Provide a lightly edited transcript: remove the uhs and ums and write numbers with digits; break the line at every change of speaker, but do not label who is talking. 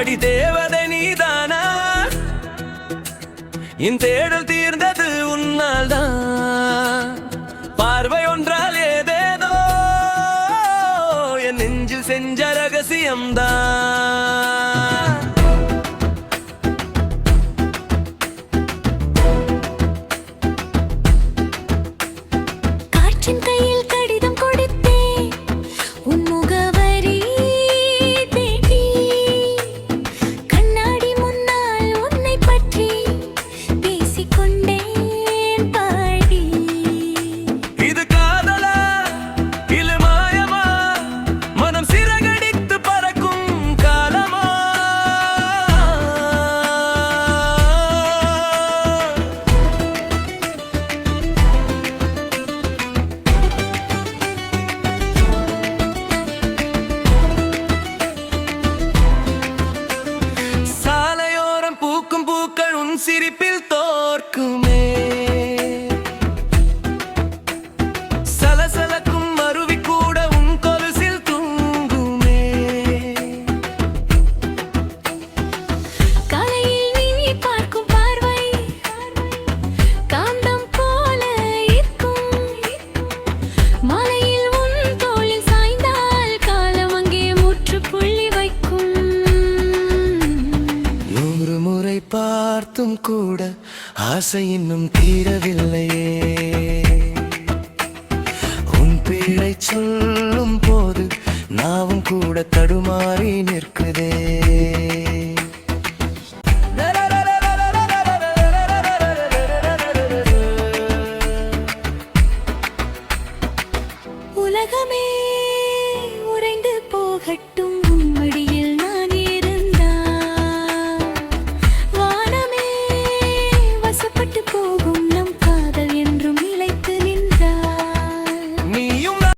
அடி தேவதை நீதானா என் தேடல் தீர்ந்தது உன்னால் தான் பார்வை ஒன்றால் ஏதேதோ என் நெஞ்சில் செஞ்ச ரகசியம்தான் சிரிப்பில் தோற்குமே சலசலக்கும் அருவி கூட உன் கொலுசில் தூங்குமே
காலையில் நீ பார்க்கும் பார்வை காந்தம் போல இருக்கும் மாலையில் உன் தோளில் சாய்ந்தால் காலம் அங்கே முற்றுப்புள்ளி வைக்கும்
100 முறை பார்த்தும் கூட ஆசை இன்னும் தீரவில்லையே உன் பேரை சொல்லும் போது நாவும் கூட தடுமாறி நிற்குதே
உலகமே உறைந்து போகட்டும்